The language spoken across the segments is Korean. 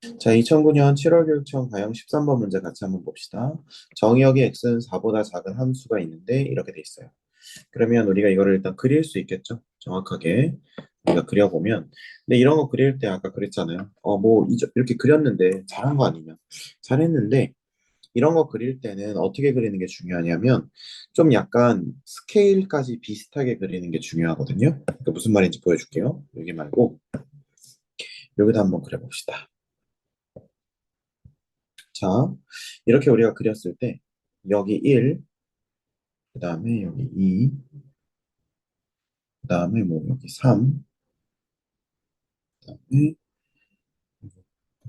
자, 2009년 7월 교육청 가형 13번 문제 같이 한번 봅시다. 정의역의 x는 4보다 작은 함수가 있는데 이렇게 돼 있어요. 그러면 우리가 이거를 일단 그릴 수 있겠죠? 정확하게 우리가 그려보면. 근데 이런 거 그릴 때 아까 그랬잖아요. 뭐 이렇게 그렸는데 잘한 거 아니냐? 잘했는데 이런 거 그릴 때는 어떻게 그리는 게 중요하냐면 좀 약간 스케일까지 비슷하게 그리는 게 중요하거든요. 그러니까 무슨 말인지 보여줄게요. 여기 말고 여기다 한번 그려봅시다. 자, 이렇게 우리가 그렸을 때 여기 1, 그 다음에 여기 2, 그 다음에 뭐 여기 3, 그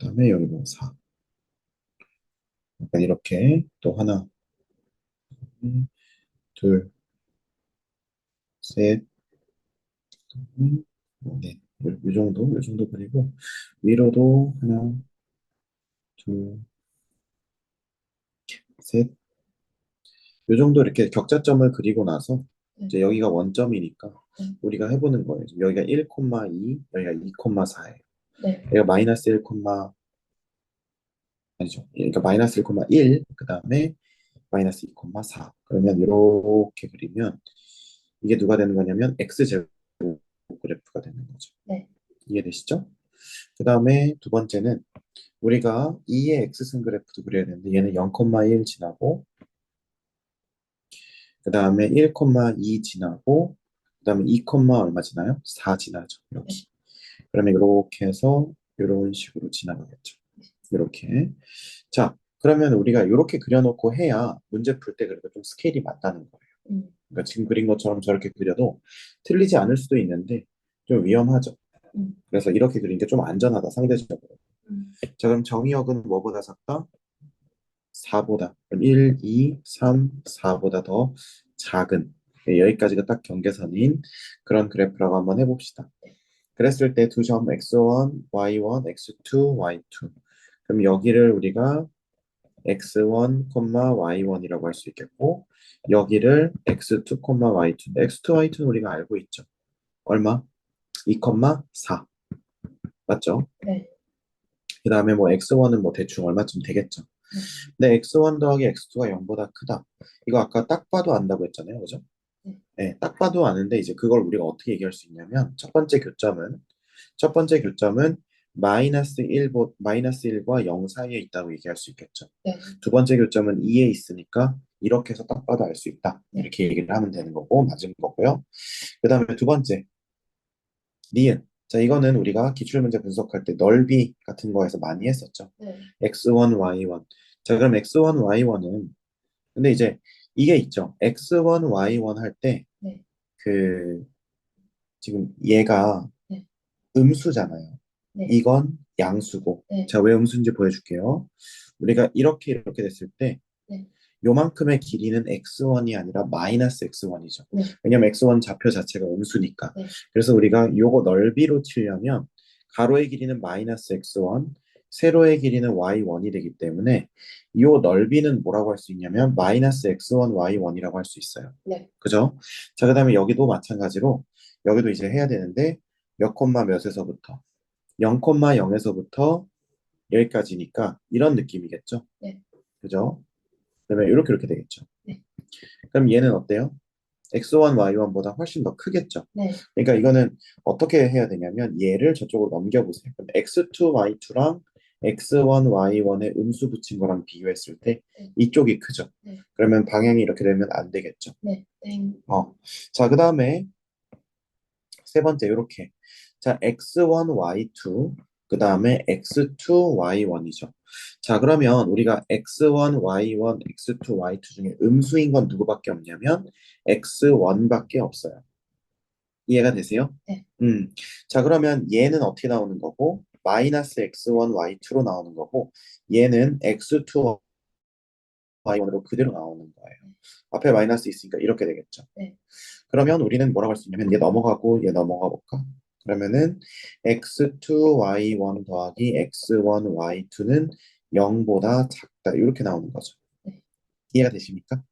다음에 여기 뭐 4. 약간 이렇게 또 하나, 둘, 셋, 뭐 넷. 요 정도 그리고 위로도 하나, 둘, 셋. 요 정도 이렇게 격자점을 그리고 나서 이제 여기가 원점이니까 우리가 해보는 거예요. 지금 여기가 1,2, 여기가 2,4예요. 여기가 마이너스 1, 아니죠. 그러니까 마이너스 1,1, 그 다음에 마이너스 2,4. 그러면 이렇게 그리면 이게 누가 되는 거냐면 x제곱 그래프가 되는 거죠. 이해되시죠? 그 다음에 두 번째는 우리가 2의 x승 그래프도 그려야 되는데 얘는 0,1 지나고 그 다음에 1,2 지나고 그 다음에 2, 얼마 지나요? 4 지나죠. 이렇게. 그러면 이렇게 해서 이런 식으로 지나가겠죠. 이렇게. 자, 그러면 우리가 이렇게 그려놓고 해야 문제 풀 때 그래도 좀 스케일이 맞다는 거예요. 그러니까 지금 그린 것처럼 저렇게 그려도 틀리지 않을 수도 있는데 좀 위험하죠. 그래서 이렇게 그리는 게 좀 안전하다, 상대적으로. 자, 그럼 정의역은 뭐보다 작다? 4보다. 그럼 1, 2, 3, 4보다 더 작은. 여기까지가 딱 경계선인 그런 그래프라고 한번 해봅시다. 그랬을 때 두 점 x1, y1, x2, y2. 그럼 여기를 우리가 x1, y1이라고 할 수 있겠고 여기를 x2, y2. x2, y2는 우리가 알고 있죠. 얼마? 2, 4. 맞죠? 그 다음에 뭐 x1은 뭐 대충 얼마쯤 되겠죠. 근데 x1 더하기 x2가 0보다 크다. 이거 아까 딱 봐도 안다고 했잖아요. 그죠? 네, 딱 봐도 아는데 이제 그걸 우리가 어떻게 얘기할 수 있냐면 첫 번째 교점은 마이너스 1과 0 사이에 있다고 얘기할 수 있겠죠. 두 번째 교점은 2에 있으니까 이렇게 해서 딱 봐도 알 수 있다. 이렇게 얘기를 하면 되는 거고 맞은 거고요. 그 다음에 두 번째 니은. 자, 이거는 우리가 기출문제 분석할 때 넓이 같은 거에서 많이 했었죠. x1, y1. 자, 그럼 x1, y1은 근데 이제 이게 있죠. x1, y1 할 때 그 지금 얘가 음수잖아요. 이건 양수고. 자, 왜 음수인지 보여줄게요. 우리가 이렇게 됐을 때 요만큼의 길이는 x1이 아니라 마이너스 x1이죠. 왜냐면 x1 좌표 자체가 음수니까. 그래서 우리가 요거 넓이로 치려면 가로의 길이는 마이너스 x1, 세로의 길이는 y1이 되기 때문에 요 넓이는 뭐라고 할 수 있냐면 마이너스 x1, y1이라고 할 수 있어요. 그죠? 자, 그 다음에 여기도 마찬가지로 여기도 이제 해야 되는데 몇 콤마 몇에서부터 0,0에서부터 여기까지니까 이런 느낌이겠죠. 그죠? 그러면 이렇게 되겠죠. 그럼 얘는 어때요? x1, y1보다 훨씬 더 크겠죠. 그러니까 이거는 어떻게 해야 되냐면 얘를 저쪽으로 넘겨보세요. 그럼 x2, y2랑 x1, y1에 음수 붙인 거랑 비교했을 때 이쪽이 크죠. 그러면 방향이 이렇게 되면 안 되겠죠. 자, 그 다음에 세 번째 이렇게. 자, x1, y2, 그 다음에 x2, y1이죠. 자, 그러면 우리가 x1, y1, x2, y2 중에 음수인 건 누구밖에 없냐면 x1밖에 없어요. 이해가 되세요? 자, 그러면 얘는 어떻게 나오는 거고 마이너스 x1, y2로 나오는 거고 얘는 x2, y1으로 그대로 나오는 거예요. 앞에 마이너스 있으니까 이렇게 되겠죠. 그러면 우리는 뭐라고 할 수 있냐면 얘 넘어가고 얘 넘어가 볼까? 그러면은 x2, y1 더하기 x1, y2는 0보다 작다. 이렇게 나오는 거죠. 이해가 되십니까?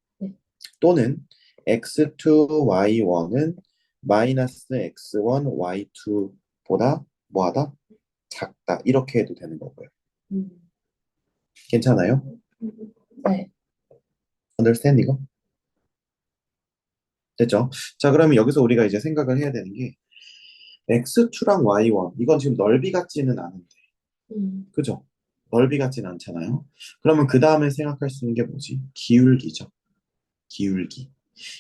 또는 x2, y1은 마이너스 x1, y2보다 뭐하다? 작다. 이렇게 해도 되는 거고요. 괜찮아요? 네. understand 이거? 됐죠? 자, 그러면 여기서 우리가 이제 생각을 해야 되는 게 x2랑 y1 이건 지금 넓이 같지는 않은데 그죠? 넓이 같지는 않잖아요. 그러면 그 다음에 생각할 수 있는 게 뭐지? 기울기죠. 기울기.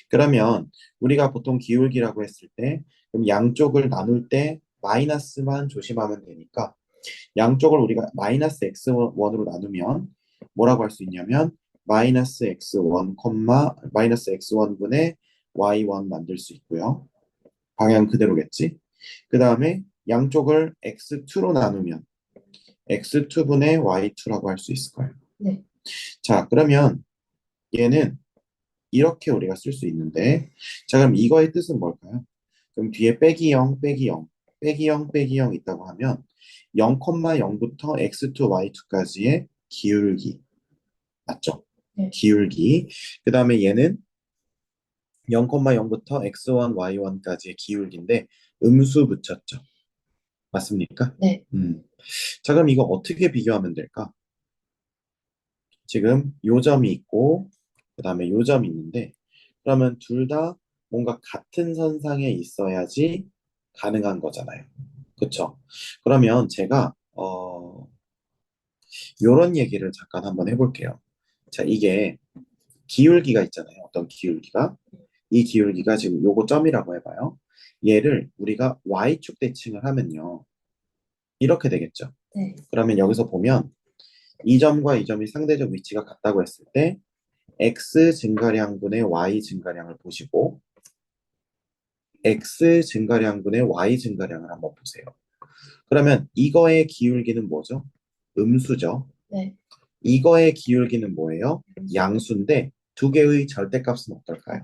그러면 우리가 보통 기울기라고 했을 때 그럼 양쪽을 나눌 때 마이너스만 조심하면 되니까 양쪽을 우리가 마이너스 x1으로 나누면 뭐라고 할 수 있냐면 마이너스 x1, 마이너스 x1분의 y1 만들 수 있고요. 방향 그대로겠지? 그 다음에 양쪽을 x2로 나누면 x2분의 y2라고 할 수 있을 거예요. 네. 자, 그러면 얘는 이렇게 우리가 쓸 수 있는데 자, 그럼 이거의 뜻은 뭘까요? 그럼 뒤에 빼기 0, 빼기 0, 빼기 0, 빼기 0 있다고 하면 0,0부터 x2, y2까지의 기울기 맞죠? 네. 기울기. 그 다음에 얘는 0,0부터 x1, y1까지의 기울기인데 음수 붙였죠. 맞습니까? 네. 자, 그럼 이거 어떻게 비교하면 될까? 지금 요 점이 있고 그 다음에 요 점이 있는데 그러면 둘 다 뭔가 같은 선상에 있어야지 가능한 거잖아요. 그쵸? 그러면 제가 요런 얘기를 잠깐 한번 해볼게요. 자, 이게 기울기가 있잖아요. 어떤 기울기가. 이 기울기가 지금 요거 점이라고 해봐요. 얘를 우리가 y축 대칭을 하면요. 이렇게 되겠죠. 네. 그러면 여기서 보면 이 점과 이 점이 상대적 위치가 같다고 했을 때 x 증가량분의 y 증가량을 보시고 x 증가량분의 y 증가량을 한번 보세요. 그러면 이거의 기울기는 뭐죠? 음수죠. 네. 이거의 기울기는 뭐예요? 양수인데 두 개의 절대값은 어떨까요?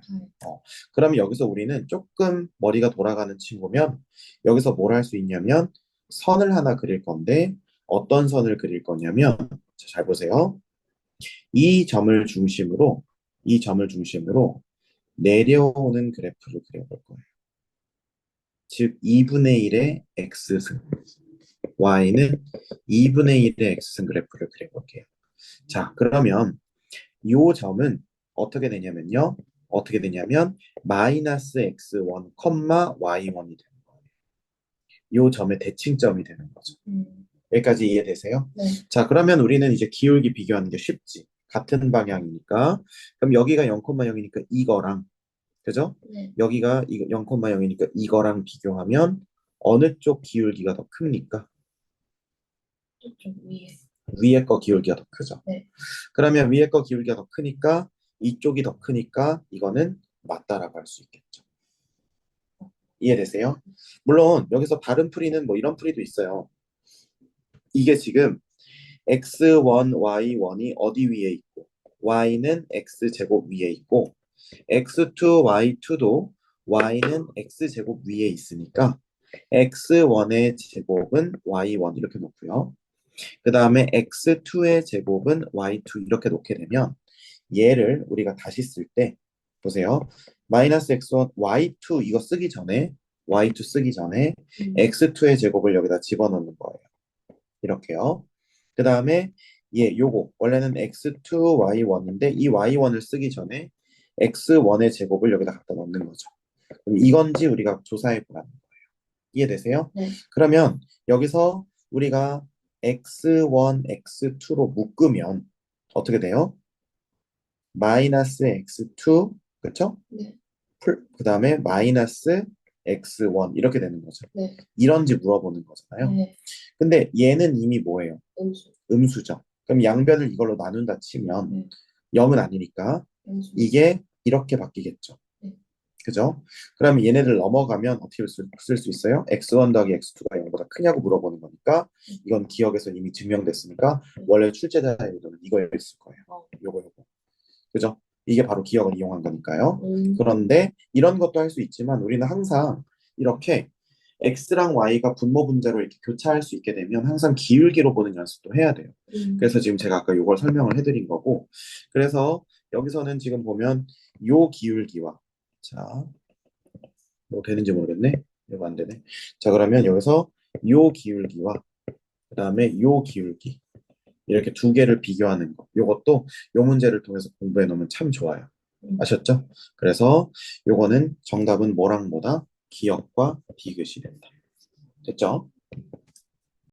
그러면 여기서 우리는 조금 머리가 돌아가는 친구면 여기서 뭘 할 수 있냐면 선을 하나 그릴 건데 어떤 선을 그릴 거냐면 자, 잘 보세요. 이 점을 중심으로 내려오는 그래프를 그려볼 거예요. 즉 2분의 1의 x승, y는 2분의 1의 x승 그래프를 그려볼게요. 자, 그러면 이 점은 어떻게 되냐면요. 어떻게 되냐면 마이너스 x1, y1이 되는 거예요. 이 점의 대칭점이 되는 거죠. 여기까지 이해되세요? 네. 자, 그러면 우리는 이제 기울기 비교하는 게 쉽지. 같은 방향이니까. 그럼 여기가 0,0이니까 이거랑 그죠? 네. 여기가 0,0이니까 이거랑 비교하면 어느 쪽 기울기가 더 큽니까? 좀 위에. 위에 거 기울기가 더 크죠. 네. 그러면 위에 거 기울기가 더 크니까 이쪽이 더 크니까 이거는 맞다라고 할 수 있겠죠. 이해되세요? 물론 여기서 다른 풀이는 뭐 이런 풀이도 있어요. 이게 지금 x1, y1이 어디 위에 있고 y는 x제곱 위에 있고 x2, y2도 y는 x제곱 위에 있으니까 x1의 제곱은 y1 이렇게 놓고요. 그 다음에 x2의 제곱은 y2 이렇게 놓게 되면 얘를 우리가 다시 쓸 때 보세요. 마이너스 x1, y2 이거 쓰기 전에 y2 쓰기 전에 x2의 제곱을 여기다 집어넣는 거예요. 이렇게요. 그 다음에 요거 원래는 x2, y1인데 이 y1을 쓰기 전에 x1의 제곱을 여기다 갖다 넣는 거죠. 그럼 이건지 우리가 조사해 보라는 거예요. 이해되세요? 네. 그러면 여기서 우리가 x1, x2로 묶으면 어떻게 돼요? 마이너스 x2, 그쵸? 네. 그 다음에 마이너스 x1 이렇게 되는 거죠. 네. 이런지 물어보는 거잖아요. 네. 근데 얘는 이미 뭐예요? 음수. 음수죠. 그럼 양변을 이걸로 나눈다 치면 0은 아니니까 음수. 이게 이렇게 바뀌겠죠. 그죠? 그러면 얘네들 넘어가면 어떻게 쓸 수 있어요? x1 더하기 x2가 0보다 크냐고 물어보는 거니까 이건 기억에서 이미 증명됐으니까 원래 출제자의 의도는 이거였을 거예요. 요거. 그죠? 이게 바로 기억을 이용한 거니까요. 그런데 이런 것도 할 수 있지만 우리는 항상 이렇게 x랑 y가 분모 분자로 이렇게 교차할 수 있게 되면 항상 기울기로 보는 연습도 해야 돼요. 그래서 지금 제가 아까 이걸 설명을 해드린 거고 그래서 여기서는 지금 보면 요 기울기와 자, 뭐 되는지 모르겠네. 이거 안 되네. 자, 그러면 여기서 요 기울기와 그 다음에 요 기울기 이렇게 두 개를 비교하는 거. 요것도 요 문제를 통해서 공부해 놓으면 참 좋아요. 아셨죠? 그래서 요거는 정답은 뭐랑 뭐다? 기억과 디귿이 된다. 됐죠?